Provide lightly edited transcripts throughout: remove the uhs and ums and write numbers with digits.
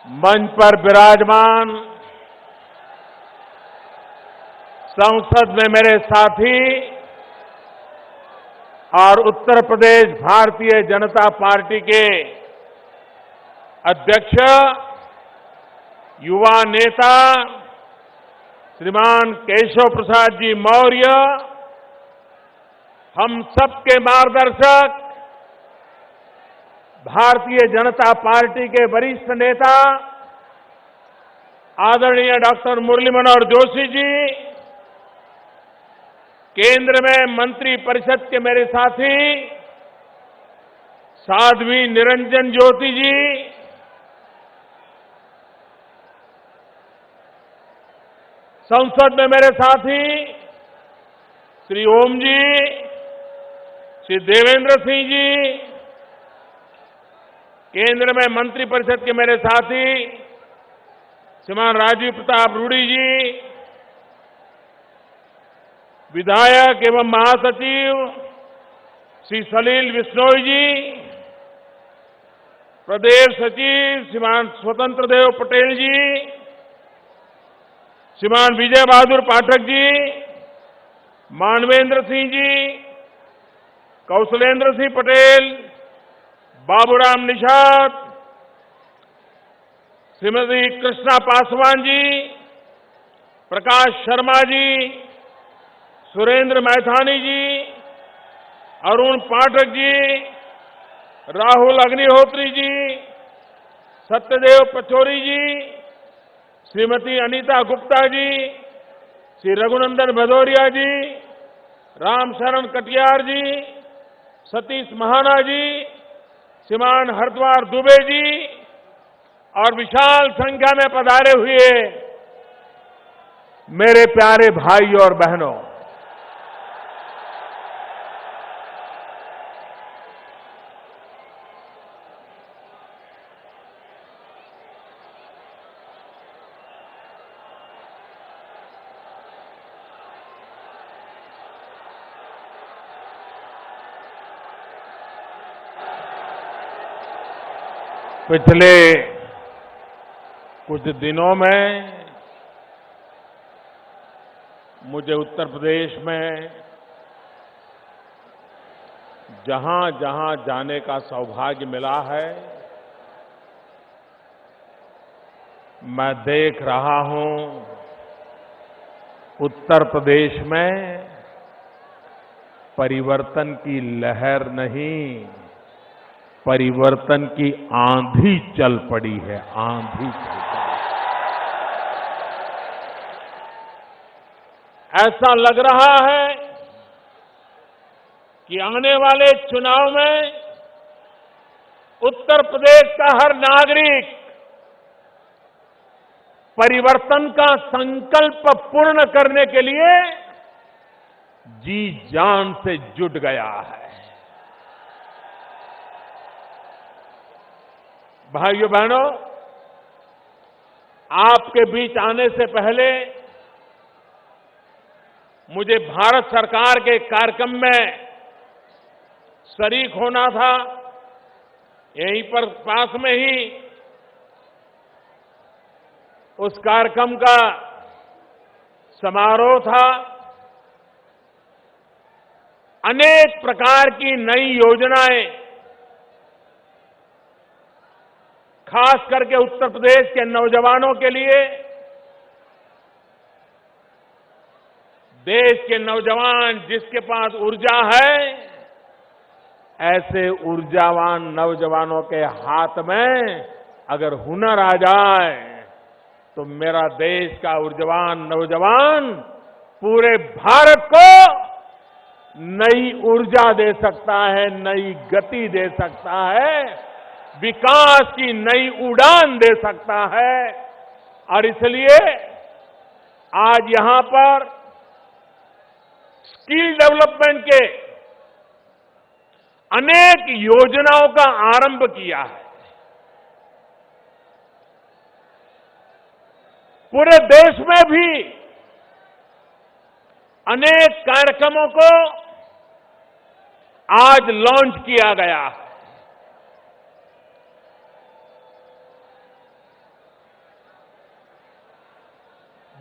मंच पर विराजमान संसद में मेरे साथी और उत्तर प्रदेश भारतीय जनता पार्टी के अध्यक्ष युवा नेता श्रीमान केशव प्रसाद जी मौर्य, हम सबके मार्गदर्शक भारतीय जनता पार्टी के वरिष्ठ नेता आदरणीय डॉक्टर मुरली मनोहर जोशी जी, केंद्र में मंत्री परिषद के मेरे साथी साध्वी निरंजन ज्योति जी, संसद में मेरे साथी श्री ओम जी, श्री देवेंद्र सिंह जी, केंद्र में मंत्री परिषद के मेरे साथी श्रीमान राजीव प्रताप रूडी जी, विधायक एवं महासचिव श्री सलील बिश्नोई जी, प्रदेश सचिव श्रीमान स्वतंत्र देव पटेल जी, श्रीमान विजय बहादुर पाठक जी, मानवेंद्र सिंह जी, कौशलेंद्र सिंह पटेल, बाबूराम निषाद, श्रीमती कृष्णा पासवान जी, प्रकाश शर्मा जी, सुरेंद्र मैथानी जी, अरुण पाठक जी, राहुल अग्निहोत्री जी, सत्यदेव पचौरी जी, श्रीमती अनीता गुप्ता जी, श्री रघुनंदन भदौरिया जी, रामशरण कटियार जी, सतीश महाना जी, श्रीमान हरद्वार दुबे जी और विशाल संख्या में पधारे हुए मेरे प्यारे भाई और बहनों, पिछले कुछ दिनों में मुझे उत्तर प्रदेश में जहां जहां जाने का सौभाग्य मिला है, मैं देख रहा हूं उत्तर प्रदेश में परिवर्तन की लहर नहीं, परिवर्तन की आंधी चल पड़ी है, आंधी चल पड़ी है। ऐसा लग रहा है कि आने वाले चुनाव में उत्तर प्रदेश का हर नागरिक परिवर्तन का संकल्प पूर्ण करने के लिए जी जान से जुट गया है। भाइयों बहनों, आपके बीच आने से पहले मुझे भारत सरकार के कार्यक्रम में शरीक होना था। यहीं पर पास में ही उस कार्यक्रम का समारोह था। अनेक प्रकार की नई योजनाएं खास करके उत्तर प्रदेश के नौजवानों के लिए, देश के नौजवान जिसके पास ऊर्जा है, ऐसे ऊर्जावान नौजवानों के हाथ में अगर हुनर आ जाए तो मेरा देश का ऊर्जावान नौजवान पूरे भारत को नई ऊर्जा दे सकता है, नई गति दे सकता है, विकास की नई उड़ान दे सकता है। और इसलिए आज यहां पर स्किल डेवलपमेंट के अनेक योजनाओं का आरंभ किया है। पूरे देश में भी अनेक कार्यक्रमों को आज लॉन्च किया गया है।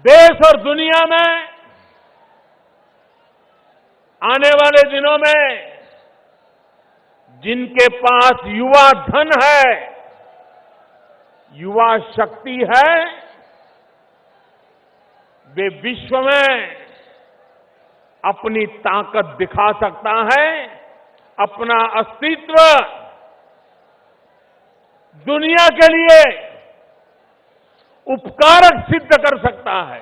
देश और दुनिया में आने वाले दिनों में जिनके पास युवा धन है, युवा शक्ति है, वे विश्व में अपनी ताकत दिखा सकता है, अपना अस्तित्व दुनिया के लिए उपकारक सिद्ध कर सकता है।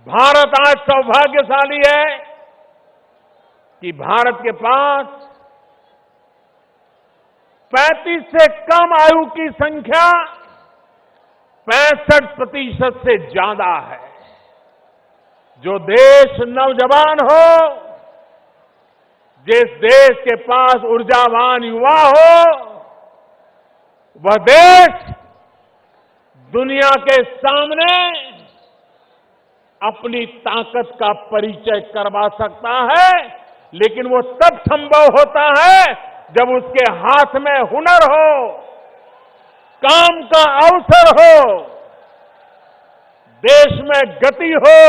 भारत आज सौभाग्यशाली है कि भारत के पास 35 से कम आयु की संख्या 65% से ज्यादा है। जो देश नौजवान हो, जिस देश के पास ऊर्जावान युवा हो, वह देश दुनिया के सामने अपनी ताकत का परिचय करवा सकता है, लेकिन वो तब संभव होता है जब उसके हाथ में हुनर हो, काम का अवसर हो, देश में गति हो,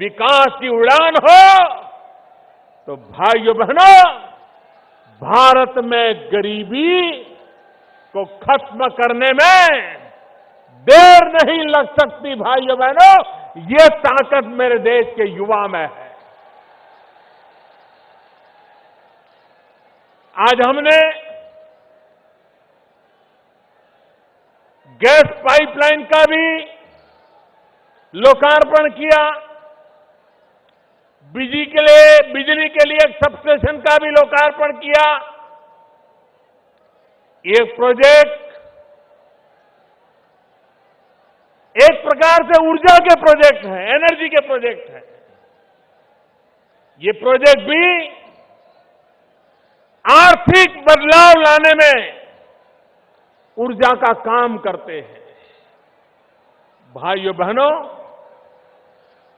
विकास की उड़ान हो। तो भाइयों बहनों, भारत में गरीबी को खत्म करने में देर नहीं लग सकती। भाइयों बहनों, ये ताकत मेरे देश के युवा में है। आज हमने गैस पाइपलाइन का भी लोकार्पण किया, बिजली के लिए एक सबस्टेशन का भी लोकार्पण किया। ये प्रोजेक्ट एक प्रकार से ऊर्जा के प्रोजेक्ट हैं, एनर्जी के प्रोजेक्ट हैं। ये प्रोजेक्ट भी आर्थिक बदलाव लाने में ऊर्जा का काम करते हैं। भाइयों बहनों,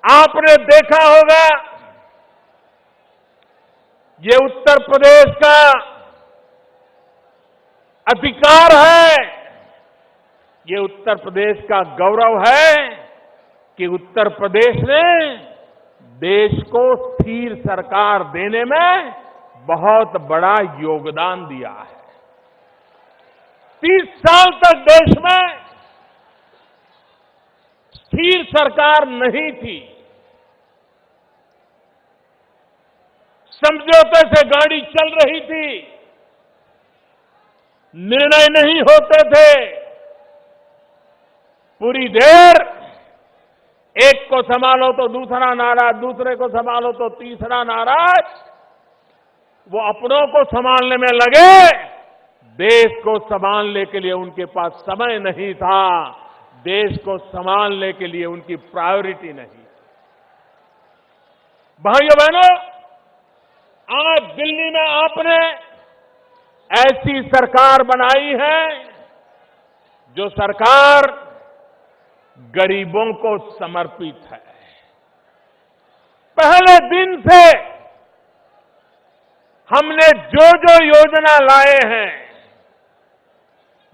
आपने देखा होगा, ये उत्तर प्रदेश का अधिकार है, ये उत्तर प्रदेश का गौरव है कि उत्तर प्रदेश ने देश को स्थिर सरकार देने में बहुत बड़ा योगदान दिया है। 30 साल तक देश में स्थिर सरकार नहीं थी। समझौते से गाड़ी चल रही थी, निर्णय नहीं होते थे। पूरी देर एक को संभालो तो दूसरा नाराज, दूसरे को संभालो तो तीसरा नाराज। वो अपनों को संभालने में लगे, देश को संभालने के लिए उनके पास समय नहीं था, देश को संभालने के लिए उनकी प्रायोरिटी नहीं। भाइयों बहनों, आज दिल्ली में आपने ऐसी सरकार बनाई है जो सरकार गरीबों को समर्पित है। पहले दिन से हमने जो जो योजना लाए हैं,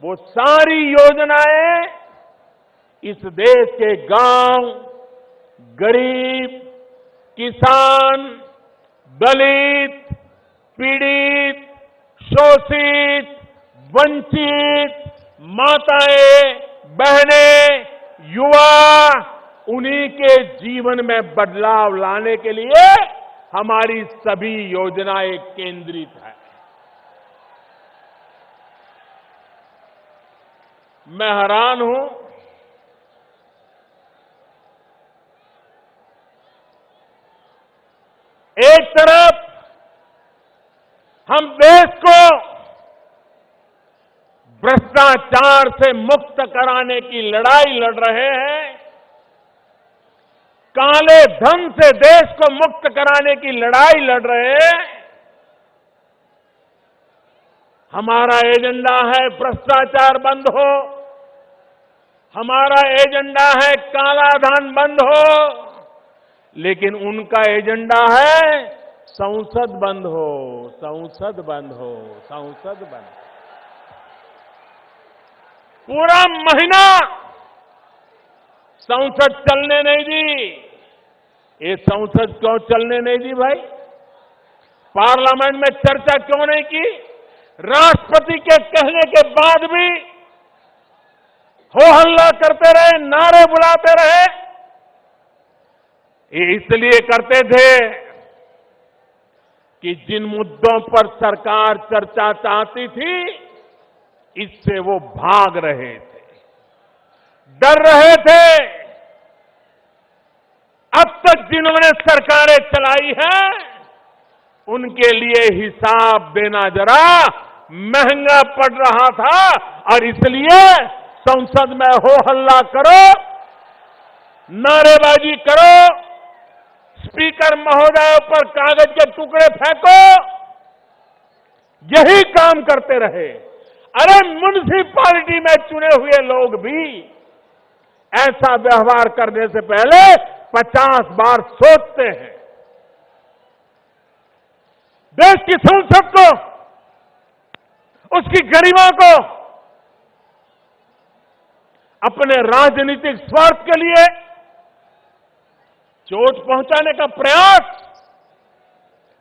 वो सारी योजनाएं इस देश के गांव, गरीब, किसान, दलित, पीड़ित, शोषित, वंचित, माताएं, बहनें, युवा, उन्हीं के जीवन में बदलाव लाने के लिए हमारी सभी योजनाएं केंद्रित है। मैं हैरान हूं, एक तरफ हम देश को भ्रष्टाचार से मुक्त कराने की लड़ाई लड़ रहे हैं, काले धन से देश को मुक्त कराने की लड़ाई लड़ रहे हैं। हमारा एजेंडा है भ्रष्टाचार बंद हो, हमारा एजेंडा है काला धन बंद हो, लेकिन उनका एजेंडा है संसद बंद हो, संसद बंद हो, संसद बंद। पूरा महीना संसद चलने नहीं दी। ये संसद क्यों चलने नहीं दी भाई? पार्लियामेंट में चर्चा क्यों नहीं की? राष्ट्रपति के कहने के बाद भी हो हल्ला करते रहे, नारे बुलाते रहे। ये इसलिए करते थे कि जिन मुद्दों पर सरकार चर्चा चाहती थी, इससे वो भाग रहे थे, डर रहे थे। अब तक जिन्होंने सरकारें चलाई हैं, उनके लिए हिसाब देना जरा महंगा पड़ रहा था और इसलिए संसद में हो हल्ला करो, नारेबाजी करो, स्पीकर महोदय पर कागज के टुकड़े फेंको, यही काम करते रहे। अरे म्युनिसिपैलिटी में चुने हुए लोग भी ऐसा व्यवहार करने से पहले 50 बार सोचते हैं। देश की संसद को, उसकी गरिमा को अपने राजनीतिक स्वार्थ के लिए चोट पहुंचाने का प्रयास,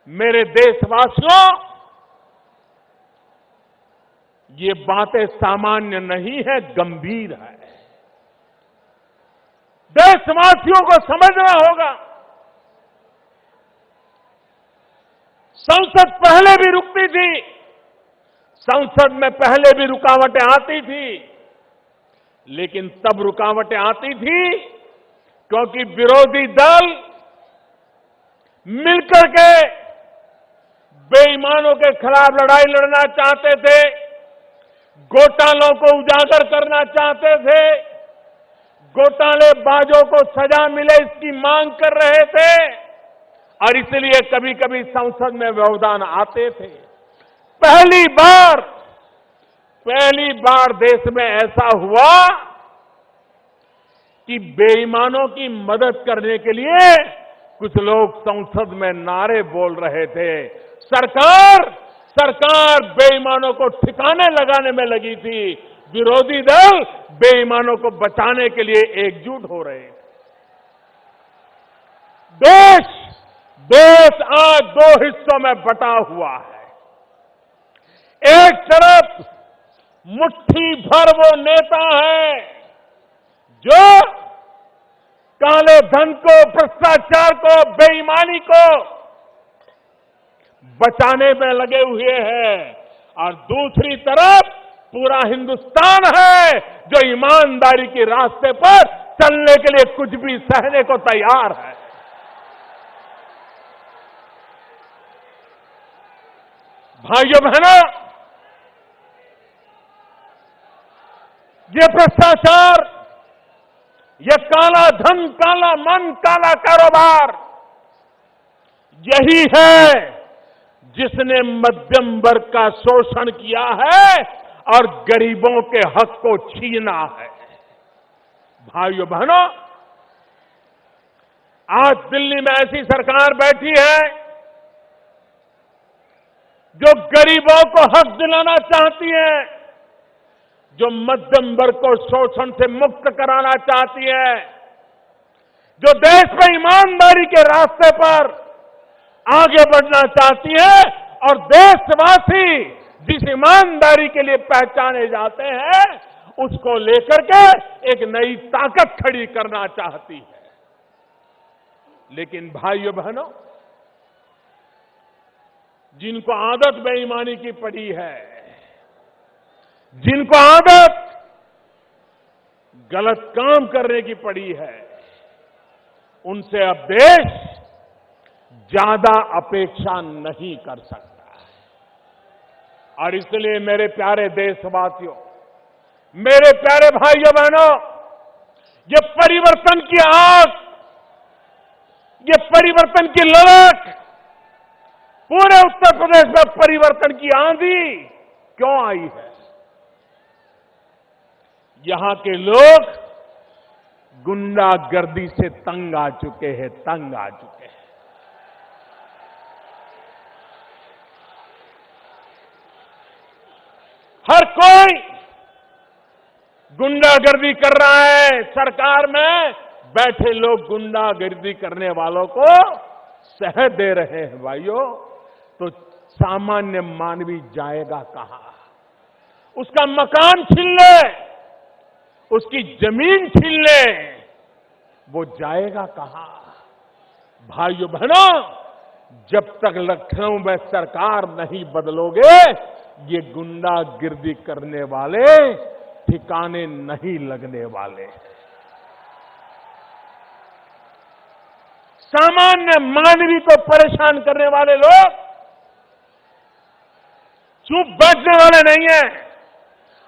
मेरे देशवासियों, ये बातें सामान्य नहीं है, गंभीर है। देशवासियों को समझना होगा। संसद पहले भी रुकती थी, संसद में पहले भी रुकावटें आती थी, लेकिन तब रुकावटें आती थी क्योंकि विरोधी दल मिलकर के बेईमानों के खिलाफ लड़ाई लड़ना चाहते थे, घोटालों को उजागर करना चाहते थे, घोटालेबाजों को सजा मिले इसकी मांग कर रहे थे और इसलिए कभी कभी संसद में व्यवधान आते थे। पहली बार देश में ऐसा हुआ कि बेईमानों की मदद करने के लिए कुछ लोग संसद में नारे बोल रहे थे। सरकार बेईमानों को ठिकाने लगाने में लगी थी, विरोधी दल बेईमानों को बचाने के लिए एकजुट हो रहे थे। देश आज दो हिस्सों में बटा हुआ है। एक तरफ मुट्ठी भर वो नेता है जो काले धन को, भ्रष्टाचार को, बेईमानी को बचाने में लगे हुए हैं और दूसरी तरफ पूरा हिंदुस्तान है जो ईमानदारी के रास्ते पर चलने के लिए कुछ भी सहने को तैयार है। भाइयों बहनों, ये भ्रष्टाचार, ये काला धन, काला मन, काला कारोबार, यही है जिसने मध्यम वर्ग का शोषण किया है और गरीबों के हक को छीना है। भाइयों बहनों, आज दिल्ली में ऐसी सरकार बैठी है जो गरीबों को हक दिलाना चाहती है, जो मध्यम वर्ग को शोषण से मुक्त कराना चाहती है, जो देश में ईमानदारी के रास्ते पर आगे बढ़ना चाहती है और देशवासी जिस ईमानदारी के लिए पहचाने जाते हैं उसको लेकर के एक नई ताकत खड़ी करना चाहती है। लेकिन भाइयों बहनों, जिनको आदत बेईमानी की पड़ी है, जिनको आदत गलत काम करने की पड़ी है, उनसे अब देश ज्यादा अपेक्षा नहीं कर सकता है। और इसलिए मेरे प्यारे देशवासियों, मेरे प्यारे भाइयों बहनों, ये परिवर्तन की आग, ये परिवर्तन की ललक, पूरे उत्तर प्रदेश में परिवर्तन की आंधी क्यों आई है? यहां के लोग गुंडागर्दी से तंग आ चुके हैं, तंग आ चुके हैं। हर कोई गुंडागर्दी कर रहा है। सरकार में बैठे लोग गुंडागर्दी करने वालों को सह दे रहे हैं भाइयों, तो सामान्य मानवी जाएगा कहां? उसका मकान छीन ले, उसकी जमीन छीन ले, वो जाएगा कहां? भाइयों बहनों, जब तक लखनऊ में सरकार नहीं बदलोगे, ये गुंडागिर्दी करने वाले ठिकाने नहीं लगने वाले। सामान्य मानवी को परेशान करने वाले लोग चुप बैठने वाले नहीं है।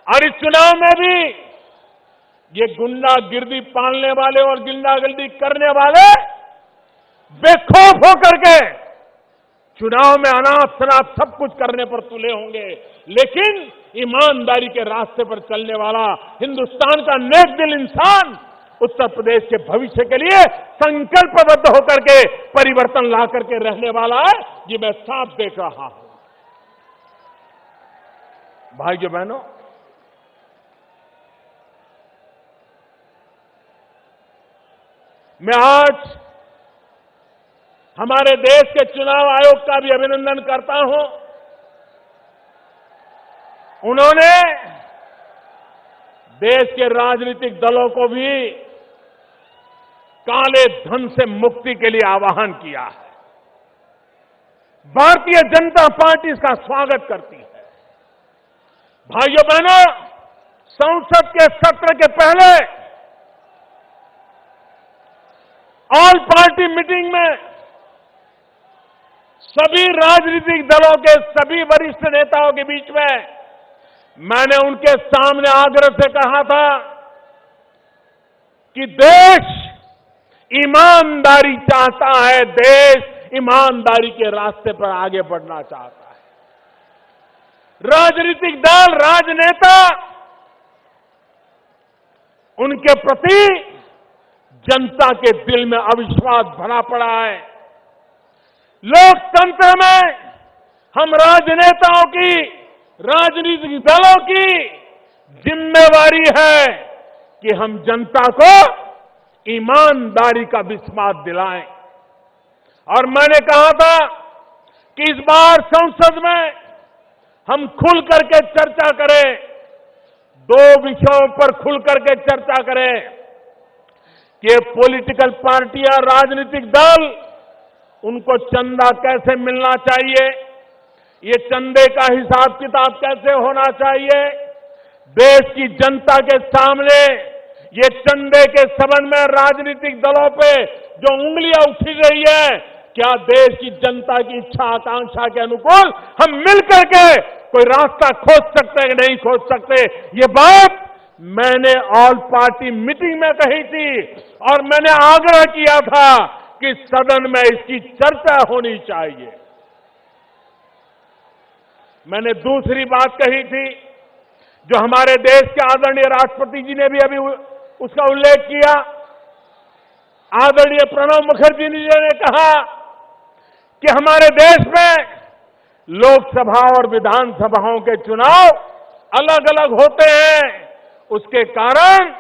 और इस चुनाव में भी ये गुंडागिर्दी पालने वाले और गुंडागिर्दी करने वाले बेखौफ होकर के चुनाव में अनाप शनाप सब कुछ करने पर तुले होंगे, लेकिन ईमानदारी के रास्ते पर चलने वाला हिंदुस्तान का नेक दिल इंसान उत्तर प्रदेश के भविष्य के लिए संकल्पबद्ध होकर के परिवर्तन ला करके रहने वाला है, ये मैं साफ देख रहा हूं। भाइयों बहनों, मैं आज हमारे देश के चुनाव आयोग का भी अभिनंदन करता हूं। उन्होंने देश के राजनीतिक दलों को भी काले धन से मुक्ति के लिए आह्वान किया है। भारतीय जनता पार्टी इसका स्वागत करती है। भाइयों बहनों, संसद के सत्र के पहले ऑल पार्टी मीटिंग में सभी राजनीतिक दलों के सभी वरिष्ठ नेताओं के बीच में मैंने उनके सामने आग्रह से कहा था कि देश ईमानदारी चाहता है, देश ईमानदारी के रास्ते पर आगे बढ़ना चाहता है। राजनीतिक दल, राजनेता, उनके प्रति जनता के दिल में अविश्वास भरा पड़ा है। लोकतंत्र में हम राजनेताओं की, राजनीतिक दलों की जिम्मेवारी है कि हम जनता को ईमानदारी का विश्वास दिलाएं। और मैंने कहा था कि इस बार संसद में हम खुल करके चर्चा करें, दो विषयों पर खुल करके चर्चा करें कि पॉलिटिकल पार्टियां, राजनीतिक दल, उनको चंदा कैसे मिलना चाहिए, ये चंदे का हिसाब किताब कैसे होना चाहिए, देश की जनता के सामने ये चंदे के संबंध में राजनीतिक दलों पे जो उंगलियां उठी रही है, क्या देश की जनता की इच्छा आकांक्षा के अनुकूल हम मिलकर के कोई रास्ता खोज सकते हैं कि नहीं खोज सकते? ये बात मैंने ऑल पार्टी मीटिंग में कही थी और मैंने आग्रह किया था कि सदन में इसकी चर्चा होनी चाहिए। मैंने दूसरी बात कही थी, जो हमारे देश के आदरणीय राष्ट्रपति जी ने भी अभी उसका उल्लेख किया। आदरणीय प्रणब मुखर्जी जी ने कहा कि हमारे देश में लोकसभा और विधानसभाओं के चुनाव अलग अलग होते हैं, उसके कारण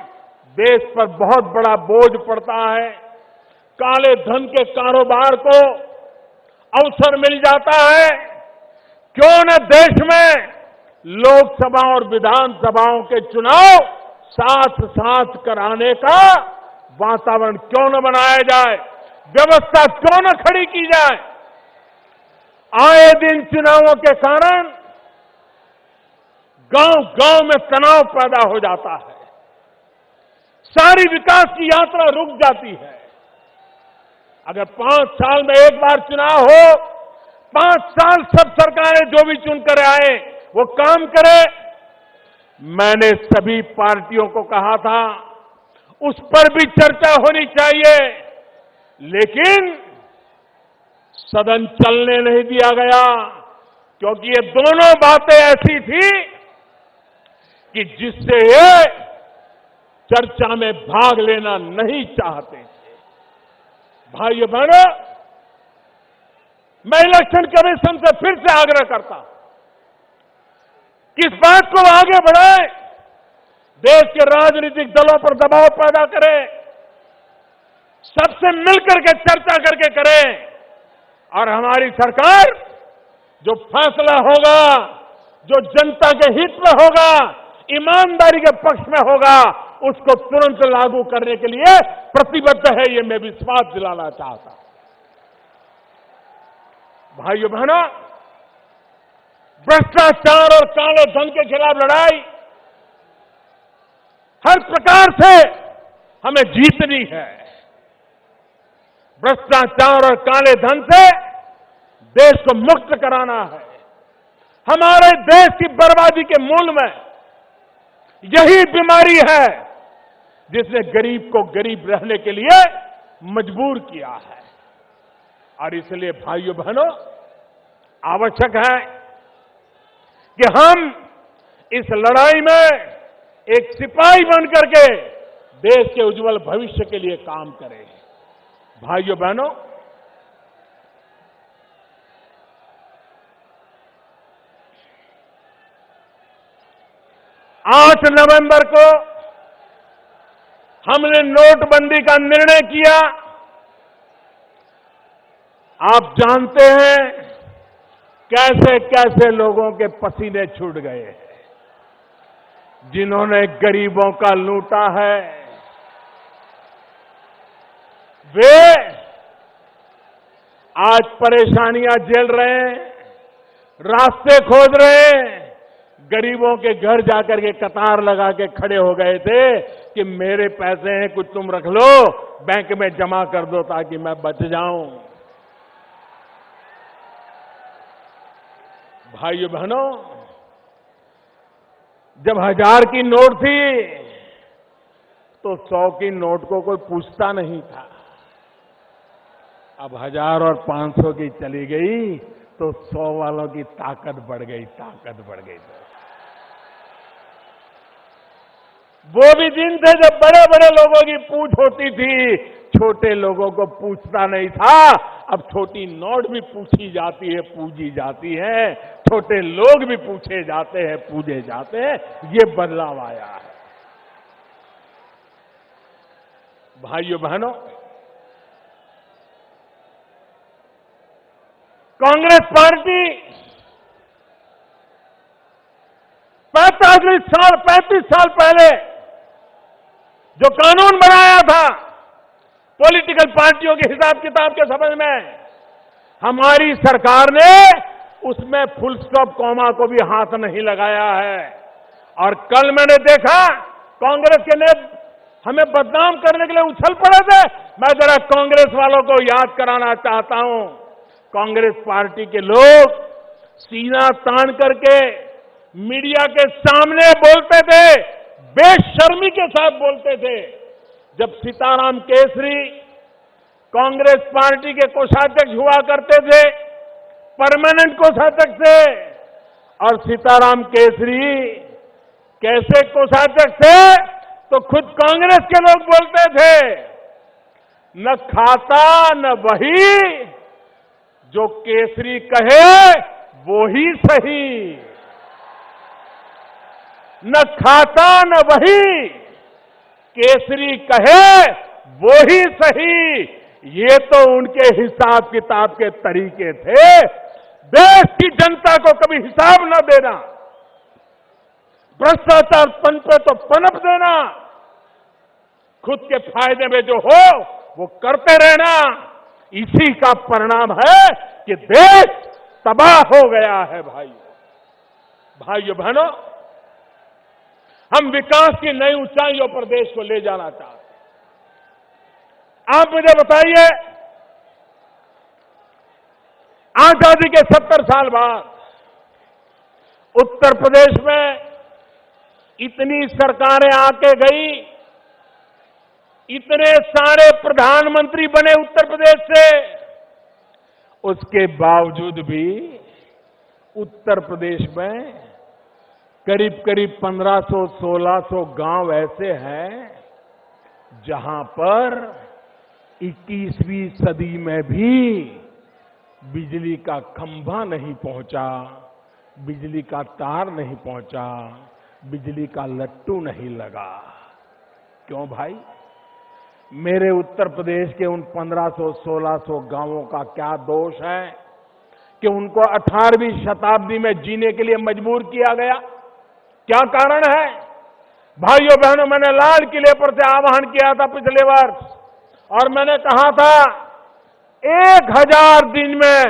देश पर बहुत बड़ा बोझ पड़ता है, काले धन के कारोबार को अवसर मिल जाता है। क्यों न देश में लोकसभा और विधानसभाओं के चुनाव साथ साथ कराने का वातावरण क्यों न बनाया जाए, व्यवस्था क्यों न खड़ी की जाए। आए दिन चुनावों के कारण गांव गांव में तनाव पैदा हो जाता है, सारी विकास की यात्रा रुक जाती है। अगर 5 साल में एक बार चुनाव हो, 5 साल सब सरकारें जो भी चुनकर आए वो काम करे। मैंने सभी पार्टियों को कहा था उस पर भी चर्चा होनी चाहिए, लेकिन सदन चलने नहीं दिया गया, क्योंकि ये दोनों बातें ऐसी थी कि जिससे ये चर्चा में भाग लेना नहीं चाहते थे। भाइयों बहनों, मैं इलेक्शन कमीशन से फिर से आग्रह करता हूं कि इस बात को आगे बढ़ाएं। देश के राजनीतिक दलों पर दबाव पैदा करें, सबसे मिलकर के चर्चा करके करें और हमारी सरकार जो फैसला होगा, जो जनता के हित में होगा, ईमानदारी के पक्ष में होगा, उसको तुरंत लागू करने के लिए प्रतिबद्ध है, ये मैं विश्वास दिलाना चाहता हूं। भाइयों बहनों, भ्रष्टाचार और काले धन के खिलाफ लड़ाई हर प्रकार से हमें जीतनी है। भ्रष्टाचार और काले धन से देश को मुक्त कराना है। हमारे देश की बर्बादी के मूल में यही बीमारी है जिसने गरीब को गरीब रहने के लिए मजबूर किया है। और इसलिए भाइयों बहनों, आवश्यक है कि हम इस लड़ाई में एक सिपाही बनकर के देश के उज्जवल भविष्य के लिए काम करें। भाइयों बहनों, आठ नवंबर को हमने नोटबंदी का निर्णय किया। आप जानते हैं कैसे कैसे लोगों के पसीने छूट गए हैं, जिन्होंने गरीबों का लूटा है। वे आज परेशानियां झेल रहे हैं, रास्ते खोज रहे हैं। गरीबों के घर जाकर के कतार लगा के खड़े हो गए थे कि मेरे पैसे हैं, कुछ तुम रख लो, बैंक में जमा कर दो ताकि मैं बच जाऊं। भाइयों बहनों, जब 1000 की नोट थी तो 100 की नोट को कोई पूछता नहीं था। अब 1000 और 500 की चली गई तो 100 वालों की ताकत बढ़ गई, ताकत बढ़ गई। वो भी दिन थे जब बड़े बड़े लोगों की पूछ होती थी, छोटे लोगों को पूछता नहीं था। अब छोटी नोट भी पूछी जाती है, पूजी जाती है, छोटे लोग भी पूछे जाते हैं, पूजे जाते हैं। ये बदलाव आया है। भाइयों बहनों, कांग्रेस पार्टी 35 साल पहले जो कानून बनाया था पॉलिटिकल पार्टियों के हिसाब किताब के संबंध में, हमारी सरकार ने उसमें फुल स्टॉप कॉमा को भी हाथ नहीं लगाया है। और कल मैंने देखा कांग्रेस के नेता हमें बदनाम करने के लिए उछल पड़े थे। मैं जरा कांग्रेस वालों को याद कराना चाहता हूं, कांग्रेस पार्टी के लोग सीना तान करके मीडिया के सामने बोलते थे, बेशर्मी के साथ बोलते थे। जब सीताराम केसरी कांग्रेस पार्टी के कोषाध्यक्ष हुआ करते थे, परमानेंट कोषाध्यक्ष थे, और सीताराम केसरी कैसे कोषाध्यक्ष थे तो खुद कांग्रेस के लोग बोलते थे, न खाता न वही, जो केसरी कहे वो ही सही। न खाता न वही, केसरी कहे वो ही सही। ये तो उनके हिसाब किताब के तरीके थे। देश की जनता को कभी हिसाब न देना, भ्रष्टाचार पनपे तो पनप देना, खुद के फायदे में जो हो वो करते रहना, इसी का परिणाम है कि देश तबाह हो गया है। भाइयों बहनों, हम विकास की नई ऊंचाइयों पर देश को ले जाना चाहते हैं। आप मुझे बताइए, आजादी के 70 साल बाद उत्तर प्रदेश में इतनी सरकारें आके गई, इतने सारे प्रधानमंत्री बने उत्तर प्रदेश से, उसके बावजूद भी उत्तर प्रदेश में करीब करीब 1500-1600 गांव ऐसे हैं जहां पर 21वीं सदी में भी बिजली का खंभा नहीं पहुंचा, बिजली का तार नहीं पहुंचा, बिजली का लट्टू नहीं लगा। क्यों भाई? मेरे उत्तर प्रदेश के उन 1500-1600 गांवों का क्या दोष है कि उनको 18वीं शताब्दी में जीने के लिए मजबूर किया गया? क्या कारण है? भाइयों बहनों, मैंने लाल किले पर से आह्वान किया था पिछले वर्ष और मैंने कहा था 1000 दिन में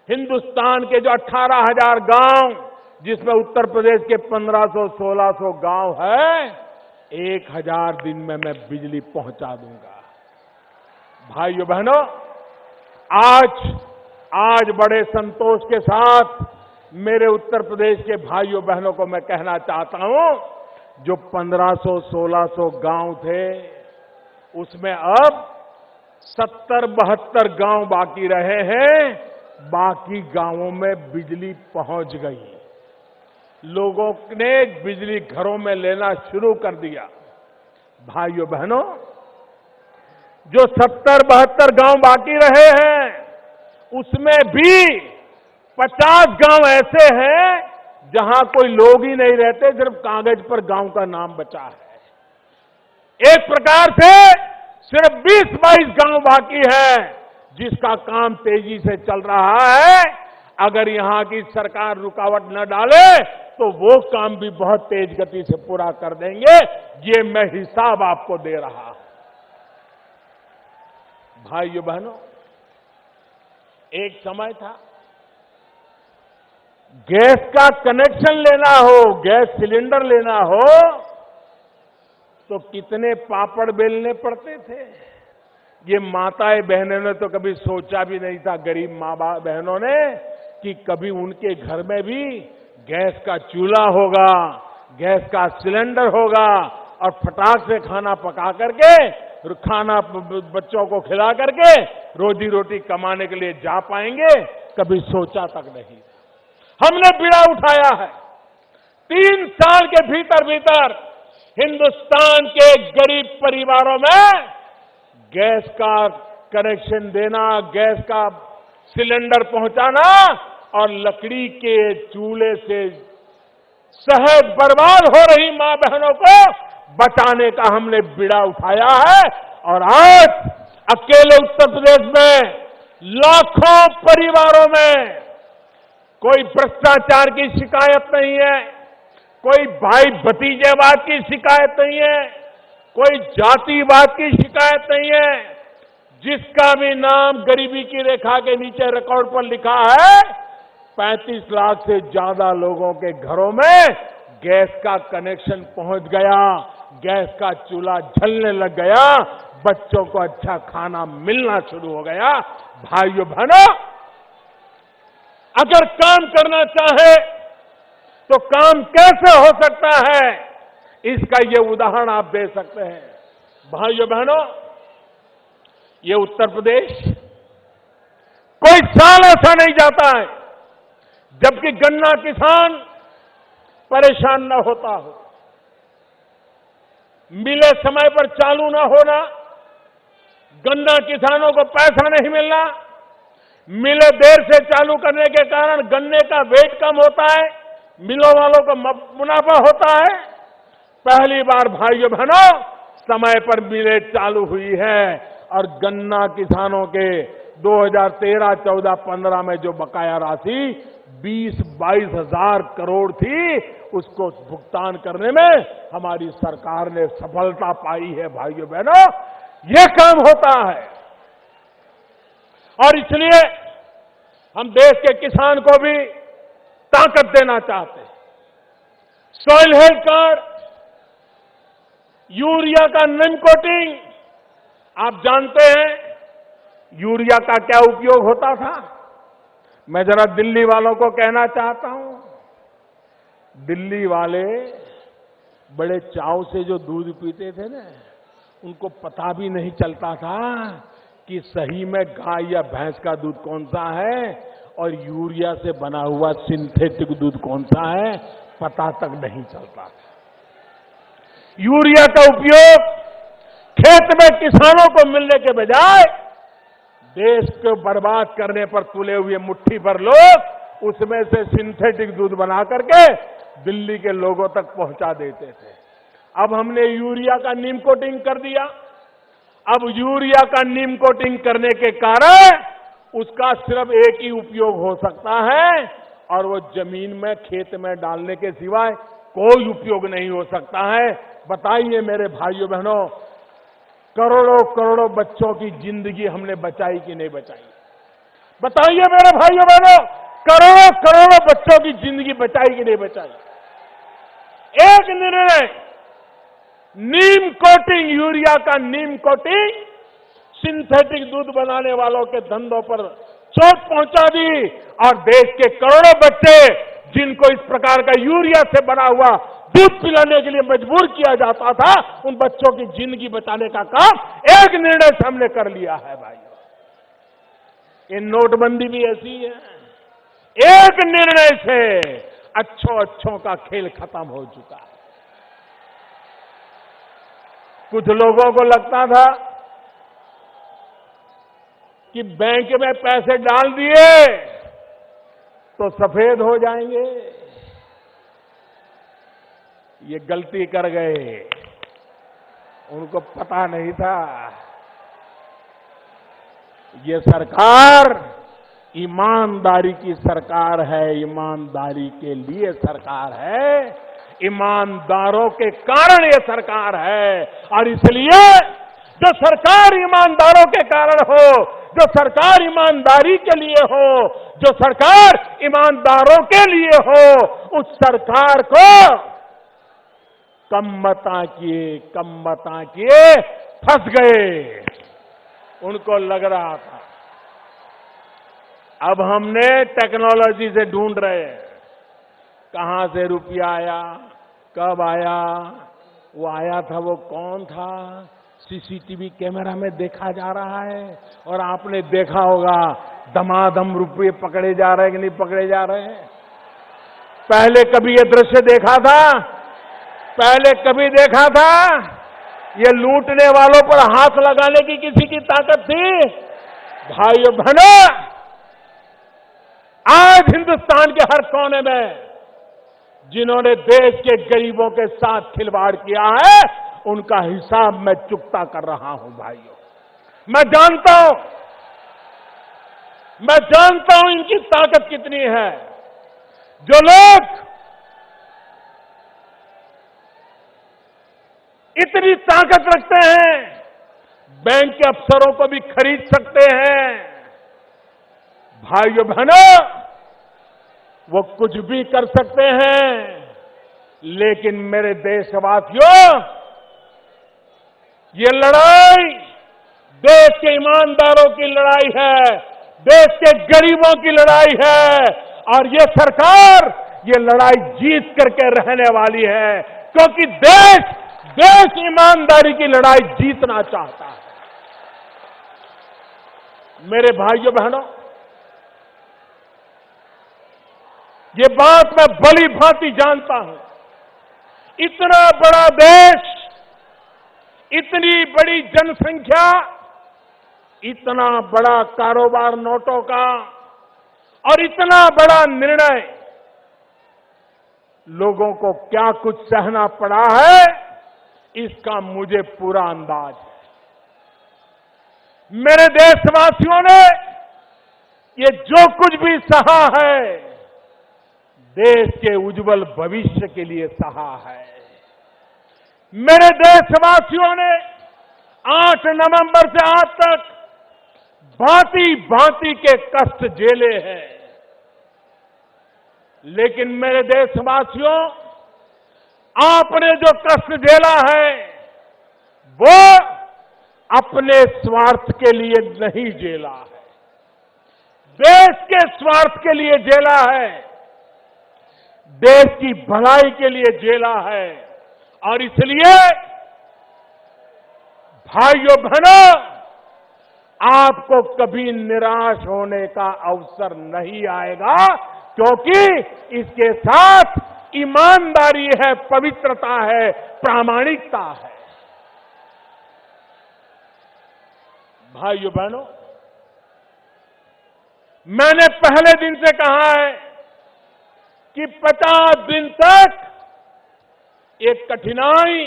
हिंदुस्तान के जो 18,000 गांव, जिसमें उत्तर प्रदेश के 1500-1600 गांव है, 1000 दिन में मैं बिजली पहुंचा दूंगा। भाइयों बहनों, आज बड़े संतोष के साथ मेरे उत्तर प्रदेश के भाइयों बहनों को मैं कहना चाहता हूं, जो 1500-1600 गांव थे, उसमें अब 70-72 गांव बाकी रहे हैं। बाकी गांवों में बिजली पहुंच गई। लोगों ने बिजली घरों में लेना शुरू कर दिया। भाइयों बहनों, जो 70-72 गांव बाकी रहे हैं, उसमें भी 50 गांव ऐसे हैं जहां कोई लोग ही नहीं रहते, सिर्फ कागज पर गांव का नाम बचा है। एक प्रकार से सिर्फ 20-22 गांव बाकी है जिसका काम तेजी से चल रहा है। अगर यहां की सरकार रुकावट न डाले तो वो काम भी बहुत तेज गति से पूरा कर देंगे। ये मैं हिसाब आपको दे रहा हूं। भाइयों बहनों, एक समय था गैस का कनेक्शन लेना हो, गैस सिलेंडर लेना हो तो कितने पापड़ बेलने पड़ते थे। ये माताएं बहनों ने तो कभी सोचा भी नहीं था, गरीब माँ बहनों ने, कि कभी उनके घर में भी गैस का चूल्हा होगा, गैस का सिलेंडर होगा और फटाक से खाना पका करके, खाना बच्चों को खिला करके रोजी रोटी कमाने के लिए जा पाएंगे। कभी सोचा तक नहीं। हमने बीड़ा उठाया है। 3 साल के भीतर हिंदुस्तान के गरीब परिवारों में गैस का कनेक्शन देना, गैस का सिलेंडर पहुंचाना और लकड़ी के चूल्हे से सहज बर्बाद हो रही मां बहनों को बचाने का हमने बीड़ा उठाया है। और आज अकेले उत्तर प्रदेश में लाखों परिवारों में कोई भ्रष्टाचार की शिकायत नहीं है, कोई भाई भतीजेवाद की शिकायत नहीं है, कोई जातिवाद की शिकायत नहीं है। जिसका भी नाम गरीबी की रेखा के नीचे रिकॉर्ड पर लिखा है, 35 लाख से ज्यादा लोगों के घरों में गैस का कनेक्शन पहुंच गया, गैस का चूल्हा जलने लग गया, बच्चों को अच्छा खाना मिलना शुरू हो गया। भाइयों बहनों, अगर काम करना चाहे तो काम कैसे हो सकता है, इसका ये उदाहरण आप दे सकते हैं। भाइयों बहनों, ये उत्तर प्रदेश कोई साल ऐसा नहीं जाता है जबकि गन्ना किसान परेशान न होता हो। मिले समय पर चालू न होना, गन्ना किसानों को पैसा नहीं मिलना, मिले देर से चालू करने के कारण गन्ने का वेट कम होता है, मिलों वालों को मुनाफा होता है। पहली बार भाइयों बहनों समय पर मिलें चालू हुई है और गन्ना किसानों के 2013, 14, 15 में जो बकाया राशि 20-22 हजार करोड़ थी, उसको भुगतान करने में हमारी सरकार ने सफलता पाई है। भाइयों बहनों, ये काम होता है और इसलिए हम देश के किसान को भी ताकत देना चाहते हैं। सॉइल हेल्थ कार्ड, यूरिया का नन कोटिंग, आप जानते हैं यूरिया का क्या उपयोग होता था। मैं जरा दिल्ली वालों को कहना चाहता हूं, दिल्ली वाले बड़े चाव से जो दूध पीते थे ना, उनको पता भी नहीं चलता था कि सही में गाय या भैंस का दूध कौन सा है और यूरिया से बना हुआ सिंथेटिक दूध कौन सा है, पता तक नहीं चलता था। यूरिया का उपयोग खेत में किसानों को मिलने के बजाय देश को बर्बाद करने पर तुले हुए मुट्ठी भर लोग उसमें से सिंथेटिक दूध बना करके दिल्ली के लोगों तक पहुंचा देते थे। अब हमने यूरिया का नीम कोटिंग कर दिया। अब यूरिया का नीम कोटिंग करने के कारण उसका सिर्फ एक ही उपयोग हो सकता है और वो जमीन में, खेत में डालने के सिवाय कोई उपयोग नहीं हो सकता है। बताइए मेरे भाइयों बहनों, करोड़ों करोड़ों बच्चों की जिंदगी हमने बचाई कि नहीं बचाई? बताइए मेरे भाइयों बहनों, करोड़ों करोड़ों बच्चों की जिंदगी बचाई कि नहीं बचाई? एक निर्णय, नीम कोटिंग, यूरिया का नीम कोटिंग सिंथेटिक दूध बनाने वालों के धंधों पर चोट पहुंचा दी और देश के करोड़ों बच्चे जिनको इस प्रकार का यूरिया से बना हुआ दूध पिलाने के लिए मजबूर किया जाता था, उन बच्चों की जिंदगी बचाने का काम एक निर्णय से हमने कर लिया है भाइयों। ये नोटबंदी भी ऐसी है, एक निर्णय से अच्छों का खेल खत्म हो चुका है। कुछ लोगों को लगता था कि बैंक में पैसे डाल दिए तो सफेद हो जाएंगे। ये गलती कर गए, उनको पता नहीं था ये सरकार ईमानदारी की सरकार है, ईमानदारी के लिए सरकार है, ईमानदारों के कारण ये सरकार है। और इसलिए जो सरकार ईमानदारों के कारण हो, जो सरकार ईमानदारी के लिए हो, जो सरकार ईमानदारों के लिए हो, उस सरकार को कम मता किए फंस गए। उनको लग रहा था अब हमने टेक्नोलॉजी से ढूंढ रहे हैं कहां से रुपया आया, कब आया, वो आया था वो कौन था, सीसीटीवी कैमरा में देखा जा रहा है। और आपने देखा होगा दमादम रुपये पकड़े जा रहे हैं कि नहीं पकड़े जा रहे हैं। पहले कभी ये दृश्य देखा था? पहले कभी देखा था? ये लूटने वालों पर हाथ लगाने की किसी की ताकत थी? भाइयों बहनों, आज हिंदुस्तान के हर कोने में जिन्होंने देश के गरीबों के साथ खिलवाड़ किया है, उनका हिसाब मैं चुकता कर रहा हूं भाइयों। मैं जानता हूं इनकी ताकत कितनी है। जो लोग इतनी ताकत रखते हैं, बैंक के अफसरों को भी खरीद सकते हैं। भाइयों बहनों, वो कुछ भी कर सकते हैं, लेकिन मेरे देशवासियों, ये लड़ाई देश के ईमानदारों की लड़ाई है, देश के गरीबों की लड़ाई है। और ये सरकार ये लड़ाई जीत करके रहने वाली है, क्योंकि देश ईमानदारी की लड़ाई जीतना चाहता है। मेरे भाइयों बहनों, ये बात मैं भली भांति जानता हूं। इतना बड़ा देश, इतनी बड़ी जनसंख्या, इतना बड़ा कारोबार नोटों का और इतना बड़ा निर्णय, लोगों को क्या कुछ सहना पड़ा है, इसका मुझे पूरा अंदाज है। मेरे देशवासियों ने ये जो कुछ भी सहा है, देश के उज्जवल भविष्य के लिए सहा है। मेरे देशवासियों ने 8 नवंबर से आज तक भांति भांति के कष्ट झेले हैं, लेकिन मेरे देशवासियों, आपने जो कष्ट झेला है वो अपने स्वार्थ के लिए नहीं झेला है, देश के स्वार्थ के लिए झेला है, देश की भलाई के लिए झेला है। और इसलिए भाइयों बहनों, आपको कभी निराश होने का अवसर नहीं आएगा, क्योंकि इसके साथ ईमानदारी है, पवित्रता है, प्रामाणिकता है। भाइयों बहनों, मैंने पहले दिन से कहा है कि 50 दिन तक एक कठिनाई,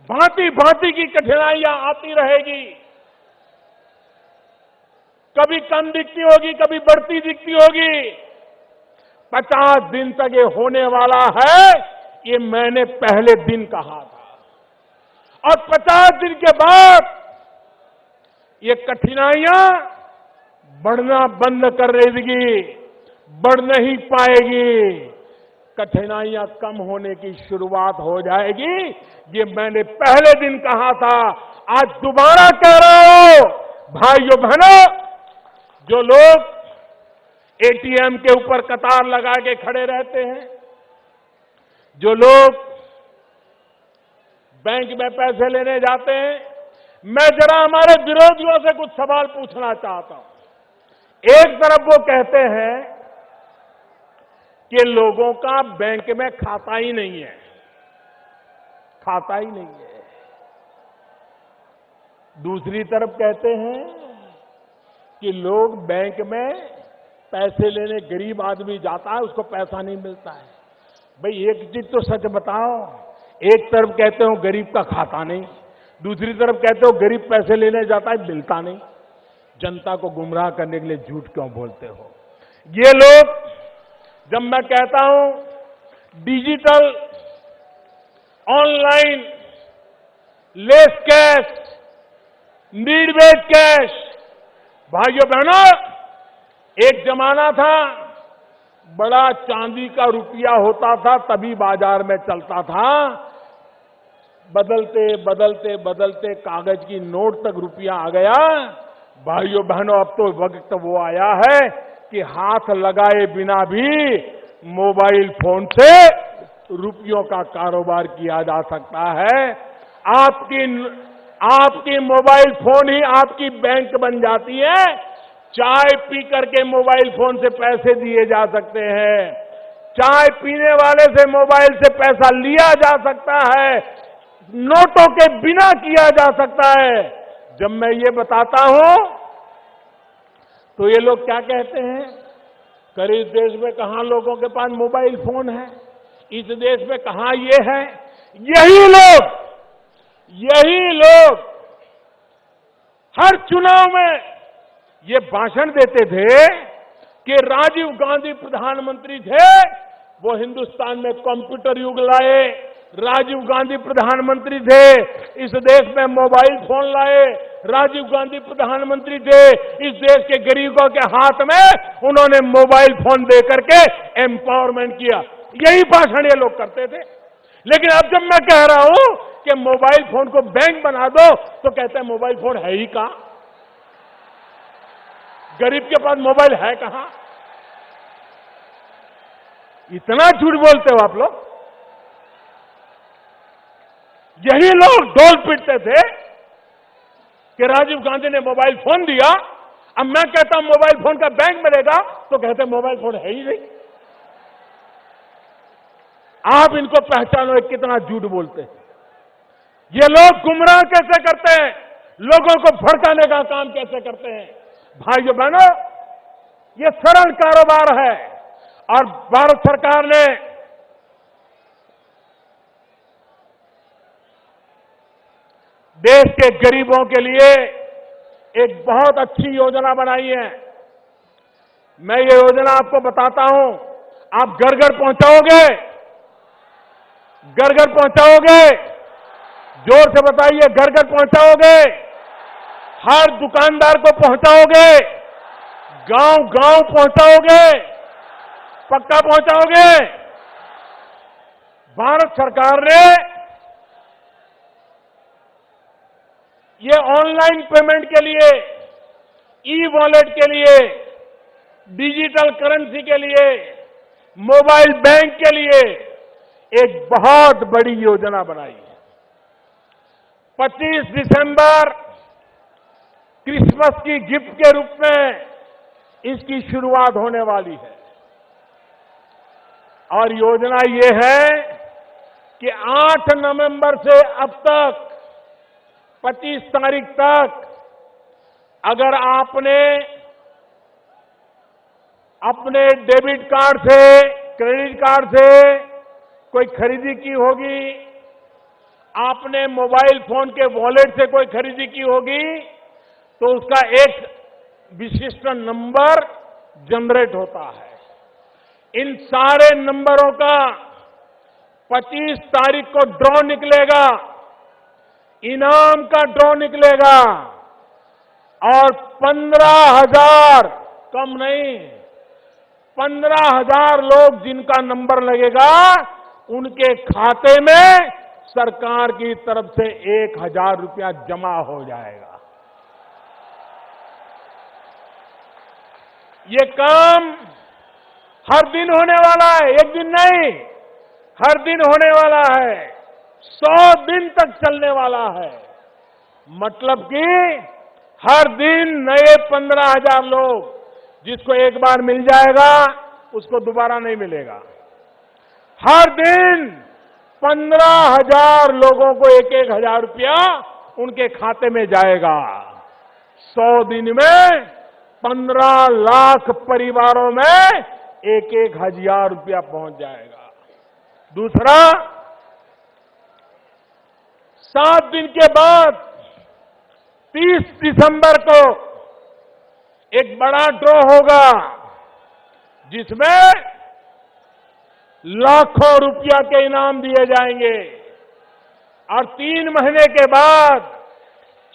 भांति भांति की कठिनाइयां आती रहेगी। कभी कम दिखती होगी, कभी बढ़ती दिखती होगी। 50 दिन तक ये होने वाला है, ये मैंने पहले दिन कहा था। और 50 दिन के बाद ये कठिनाइयां बढ़ना बंद कर देगी, बढ़ नहीं पाएगी। कठिनाइयां कम होने की शुरुआत हो जाएगी। ये मैंने पहले दिन कहा था, आज दोबारा कह रहा हूं। भाइयों बहनों, जो लोग एटीएम के ऊपर कतार लगा के खड़े रहते हैं, जो लोग बैंक में पैसे लेने जाते हैं, मैं जरा हमारे विरोधियों से कुछ सवाल पूछना चाहता हूं। एक तरफ वो कहते हैं कि लोगों का बैंक में खाता ही नहीं है, खाता ही नहीं है। दूसरी तरफ कहते हैं कि लोग बैंक में पैसे लेने, गरीब आदमी जाता है, उसको पैसा नहीं मिलता है। भाई एक चीज तो सच बताओ, एक तरफ कहते हो गरीब का खाता नहीं, दूसरी तरफ कहते हो गरीब पैसे लेने जाता है, मिलता नहीं। जनता को गुमराह करने के लिए झूठ क्यों बोलते हो? ये लोग, जब मैं कहता हूं digital, online, less cash, need based cash, भाइयों बहनों, एक जमाना था बड़ा चांदी का रुपया होता था तभी बाजार में चलता था। बदलते बदलते बदलते कागज की नोट तक रुपया आ गया। भाइयों बहनों, अब तो वक्त वो आया है कि हाथ लगाए बिना भी मोबाइल फोन से रुपयों का कारोबार किया जा सकता है। आपकी मोबाइल फोन ही आपकी बैंक बन जाती है। चाय पी करके मोबाइल फोन से पैसे दिए जा सकते हैं, चाय पीने वाले से मोबाइल से पैसा लिया जा सकता है, नोटों के बिना किया जा सकता है। जब मैं ये बताता हूं तो ये लोग क्या कहते हैं, करीब देश में कहां लोगों के पास मोबाइल फोन है, इस देश में कहां ये है। यही लोग हर चुनाव में ये भाषण देते थे कि राजीव गांधी प्रधानमंत्री थे, वो हिंदुस्तान में कंप्यूटर युग लाए। राजीव गांधी प्रधानमंत्री थे, इस देश में मोबाइल फोन लाए। राजीव गांधी प्रधानमंत्री थे, इस देश के गरीबों के हाथ में उन्होंने मोबाइल फोन दे करके एम्पावरमेंट किया। यही भाषण ये लोग करते थे। लेकिन अब जब मैं कह रहा हूं कि मोबाइल फोन को बैंक बना दो, तो कहते हैं मोबाइल फोन है ही कहां, गरीब के पास मोबाइल है कहां। इतना झूठ बोलते हो आप लोग। यही लोग ढोल पीटते थे कि राजीव गांधी ने मोबाइल फोन दिया। अब मैं कहता हूं मोबाइल फोन का बैंक मिलेगा, तो कहते हैं मोबाइल फोन है ही नहीं। आप इनको पहचानो, कितना झूठ बोलते हैं। ये लोग गुमराह कैसे करते हैं, लोगों को भड़काने का काम कैसे करते हैं। भाइयों बहनों, ये सरल कारोबार है और भारत सरकार ने देश के गरीबों के लिए एक बहुत अच्छी योजना बनाई है। मैं ये योजना आपको बताता हूं, आप घर घर पहुंचाओगे, घर घर पहुंचाओगे, जोर से बताइए, घर घर पहुंचाओगे, हर दुकानदार को पहुंचाओगे, गांव गांव पहुंचाओगे, पक्का पहुंचाओगे। भारत सरकार ने ये ऑनलाइन पेमेंट के लिए, ई वॉलेट के लिए, डिजिटल करेंसी के लिए, मोबाइल बैंक के लिए एक बहुत बड़ी योजना बनाई है। 25 दिसंबर क्रिसमस की गिफ्ट के रूप में इसकी शुरुआत होने वाली है। और योजना ये है कि 8 नवंबर से अब तक 25 तारीख तक अगर आपने अपने डेबिट कार्ड से, क्रेडिट कार्ड से कोई खरीदी की होगी, आपने मोबाइल फोन के वॉलेट से कोई खरीदी की होगी, तो उसका एक विशिष्ट नंबर जनरेट होता है। इन सारे नंबरों का 25 तारीख को ड्रॉ निकलेगा, इनाम का ड्रॉ निकलेगा और 15,000, कम नहीं, 15,000 लोग जिनका नंबर लगेगा उनके खाते में सरकार की तरफ से 1,000 रुपया जमा हो जाएगा। ये काम हर दिन होने वाला है, एक दिन नहीं, हर दिन होने वाला है, 100 दिन तक चलने वाला है। मतलब कि हर दिन नए 15,000 लोग, जिसको एक बार मिल जाएगा उसको दोबारा नहीं मिलेगा। हर दिन 15,000 लोगों को 1,000 रुपया उनके खाते में जाएगा। 100 दिन में 15 लाख परिवारों में 1,000 रुपया पहुंच जाएगा। दूसरा, 7 दिन के बाद 30 दिसंबर को एक बड़ा ड्रॉ होगा, जिसमें लाखों रुपया के इनाम दिए जाएंगे। और 3 महीने के बाद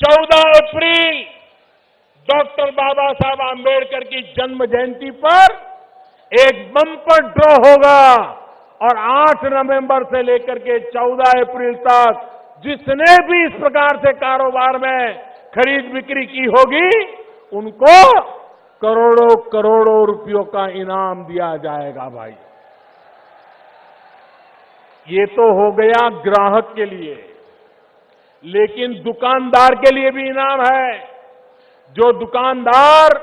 14 अप्रैल डॉक्टर बाबा साहब आंबेडकर की जन्म जयंती पर एक बम्पर ड्रॉ होगा और 8 नवंबर से लेकर के 14 अप्रैल तक जिसने भी इस प्रकार से कारोबार में खरीद बिक्री की होगी उनको करोड़ों करोड़ों रुपयों का इनाम दिया जाएगा। भाई, ये तो हो गया ग्राहक के लिए, लेकिन दुकानदार के लिए भी इनाम है। जो दुकानदार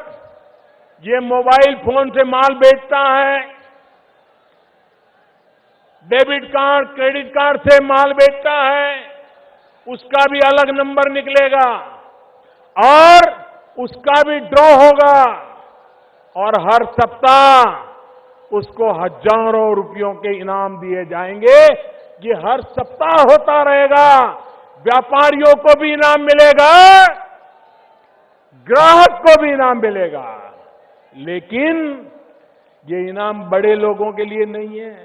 ये मोबाइल फोन से माल बेचता है, डेबिट कार्ड, क्रेडिट कार्ड से माल बेचता है, उसका भी अलग नंबर निकलेगा और उसका भी ड्रॉ होगा और हर सप्ताह उसको हजारों रुपयों के इनाम दिए जाएंगे। ये हर सप्ताह होता रहेगा। व्यापारियों को भी इनाम मिलेगा, ग्राहक को भी इनाम मिलेगा, लेकिन ये इनाम बड़े लोगों के लिए नहीं है,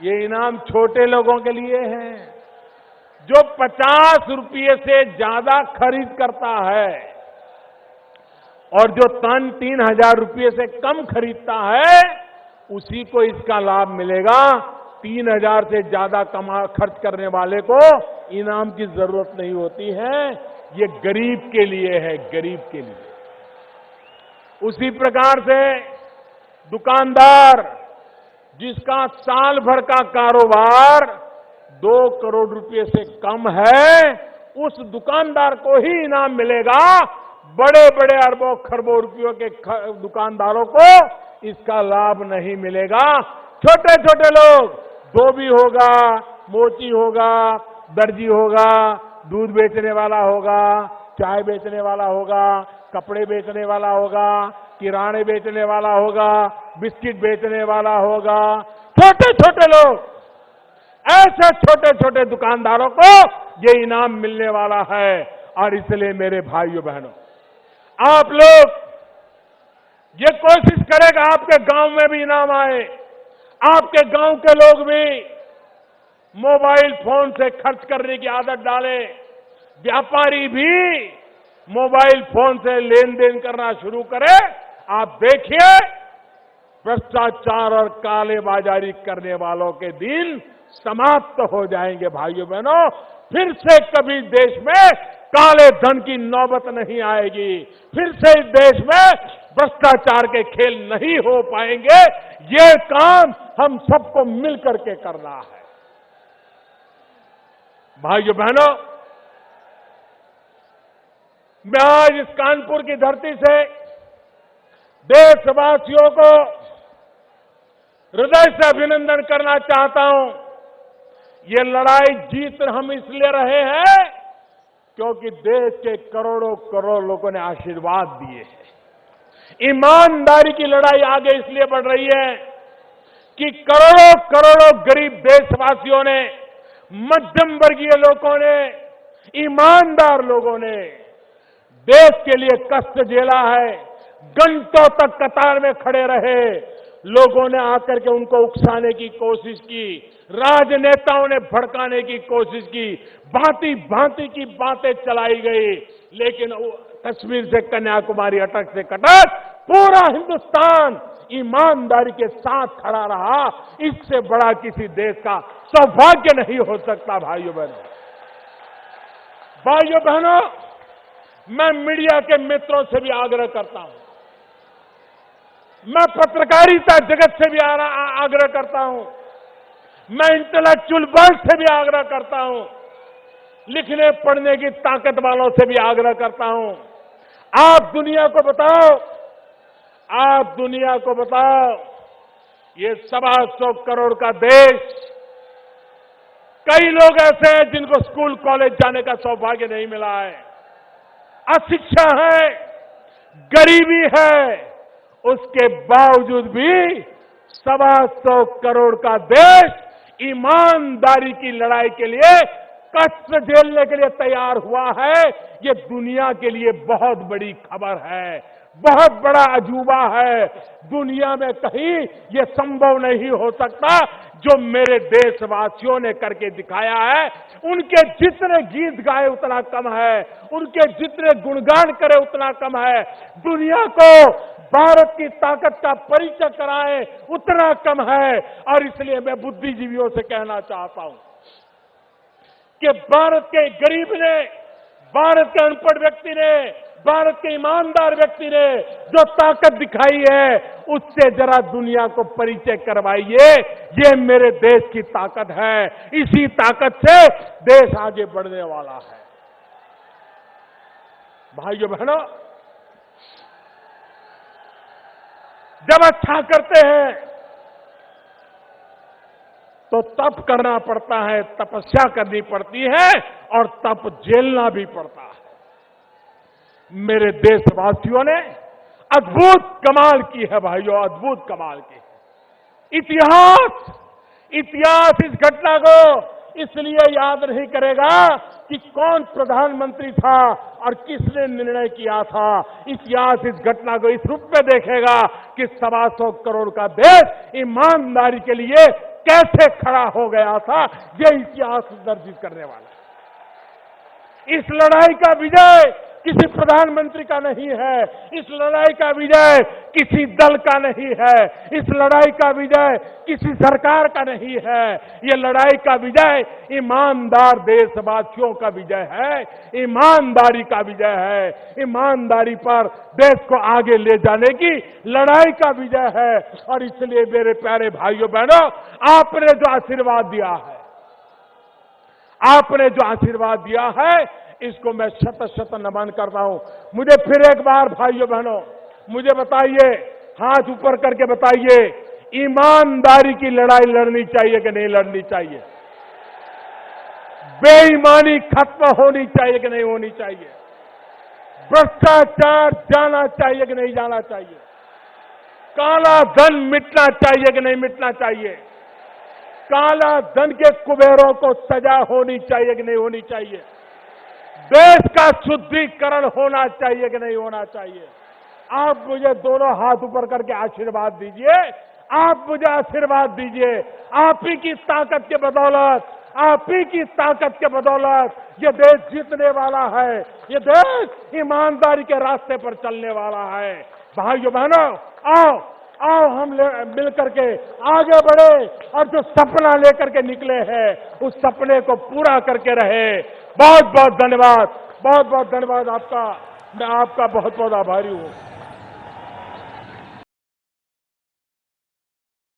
ये इनाम छोटे लोगों के लिए है। जो 50 रुपये से ज्यादा खरीद करता है और जो 3,000 रुपये से कम खरीदता है, उसी को इसका लाभ मिलेगा। 3,000 से ज्यादा खर्च करने वाले को इनाम की जरूरत नहीं होती है। ये गरीब के लिए है, गरीब के लिए। उसी प्रकार से दुकानदार जिसका साल भर का कारोबार 2 करोड़ रुपए से कम है, उस दुकानदार को ही इनाम मिलेगा। बड़े बड़े अरबों खरबों रुपयों के दुकानदारों को इसका लाभ नहीं मिलेगा। छोटे छोटे लोग, धोबी होगा, मोची होगा, दर्जी होगा, दूध बेचने वाला होगा, चाय बेचने वाला होगा, कपड़े बेचने वाला होगा, किराने बेचने वाला होगा, बिस्किट बेचने वाला होगा, छोटे छोटे लोग, ऐसे छोटे छोटे दुकानदारों को ये इनाम मिलने वाला है। और इसलिए मेरे भाइयों बहनों, आप लोग ये कोशिश करेगा आपके गांव में भी इनाम आए, आपके गांव के लोग भी मोबाइल फोन से खर्च करने की आदत डालें, व्यापारी भी मोबाइल फोन से लेन देन करना शुरू करें। आप देखिए, भ्रष्टाचार और कालेबाजारी करने वालों के दिन समाप्त हो जाएंगे। भाइयों बहनों, फिर से कभी देश में काले धन की नौबत नहीं आएगी, फिर से इस देश में भ्रष्टाचार के खेल नहीं हो पाएंगे। ये काम हम सबको मिलकर के करना है। भाइयों बहनों, मैं आज इस कानपुर की धरती से देशवासियों को हृदय से अभिनंदन करना चाहता हूं। ये लड़ाई जीत हम इसलिए रहे हैं क्योंकि देश के करोड़ों करोड़ लोगों ने आशीर्वाद दिए हैं। ईमानदारी की लड़ाई आगे इसलिए बढ़ रही है कि करोड़ों करोड़ों गरीब देशवासियों ने, मध्यम वर्गीय लोगों ने, ईमानदार लोगों ने देश के लिए कष्ट झेला है। घंटों तक कतार में खड़े रहे, लोगों ने आकर के उनको उकसाने की कोशिश की, राजनेताओं ने भड़काने की कोशिश की, भांति भांति की बातें चलाई गई, लेकिन कश्मीर से कन्याकुमारी, अटक से कटक पूरा हिंदुस्तान ईमानदारी के साथ खड़ा रहा। इससे बड़ा किसी देश का सौभाग्य नहीं हो सकता। भाइयों बहनों, मैं मीडिया के मित्रों से भी आग्रह करता हूं, मैं पत्रकारिता जगत से भी आग्रह करता हूं, मैं इंटेलेक्चुअल वर्ल्ड से भी आग्रह करता हूं, लिखने पढ़ने की ताकत वालों से भी आग्रह करता हूं। आप दुनिया को बताओ, ये 125 करोड़ का देश, कई लोग ऐसे हैं जिनको स्कूल कॉलेज जाने का सौभाग्य नहीं मिला है, अशिक्षा है, गरीबी है, उसके बावजूद भी 125 करोड़ का देश ईमानदारी की लड़ाई के लिए कष्ट झेलने के लिए तैयार हुआ है। ये दुनिया के लिए बहुत बड़ी खबर है, बहुत बड़ा अजूबा है। दुनिया में कहीं ये संभव नहीं हो सकता जो मेरे देशवासियों ने करके दिखाया है। उनके जितने गीत गाए उतना कम है, उनके जितने गुणगान करे उतना कम है, दुनिया को भारत की ताकत का परिचय कराए उतना कम है। और इसलिए मैं बुद्धिजीवियों से कहना चाहता हूं कि भारत के गरीब ने, भारत के अनपढ़ व्यक्ति ने, भारत के ईमानदार व्यक्ति ने जो ताकत दिखाई है, उससे जरा दुनिया को परिचय करवाइए। ये मेरे देश की ताकत है, इसी ताकत से देश आगे बढ़ने वाला है। भाइयों बहनों, जब अच्छा करते हैं तो तप करना पड़ता है, तपस्या करनी पड़ती है और तप झेलना भी पड़ता है। मेरे देशवासियों ने अद्भुत कमाल की है भाइयों, अद्भुत कमाल की है। इतिहास इस घटना को इसलिए याद नहीं करेगा कि कौन प्रधानमंत्री था और किसने निर्णय किया था। इतिहास इस घटना को इस रूप में देखेगा कि 125 करोड़ का देश ईमानदारी के लिए कैसे खड़ा हो गया था। ये इतिहास दर्ज करने वाला है। इस लड़ाई का विजय किसी प्रधानमंत्री का नहीं है, इस लड़ाई का विजय किसी दल का नहीं है, इस लड़ाई का विजय किसी सरकार का नहीं है। ये लड़ाई का विजय ईमानदार देशवासियों का विजय है, ईमानदारी का विजय है। ईमानदारी पर देश को आगे ले जाने की लड़ाई का विजय है। और इसलिए मेरे प्यारे भाइयों बहनों, आपने जो आशीर्वाद दिया है, इसको मैं शत शत नमन करता हूं। मुझे फिर एक बार भाइयों बहनों, मुझे बताइए, हाथ ऊपर करके बताइए, ईमानदारी की लड़ाई लड़नी चाहिए कि नहीं लड़नी चाहिए? बेईमानी खत्म होनी चाहिए कि नहीं होनी चाहिए? भ्रष्टाचार जाना चाहिए कि नहीं जाना चाहिए? काला धन मिटना चाहिए कि नहीं मिटना चाहिए? काला धन के कुबेरों को सजा होनी चाहिए कि नहीं होनी चाहिए? देश का शुद्धिकरण होना चाहिए कि नहीं होना चाहिए? आप मुझे दोनों हाथ ऊपर करके आशीर्वाद दीजिए, आप मुझे आशीर्वाद दीजिए। आप ही की ताकत के बदौलत, आप ही की ताकत के बदौलत ये देश जीतने वाला है, ये देश ईमानदारी के रास्ते पर चलने वाला है। भाइयों बहनों, आओ हम मिलकर के आगे बढ़े और जो सपना लेकर के निकले हैं उस सपने को पूरा करके रहे। बहुत बहुत धन्यवाद, बहुत बहुत धन्यवाद आपका। मैं आपका बहुत बहुत आभारी हूं।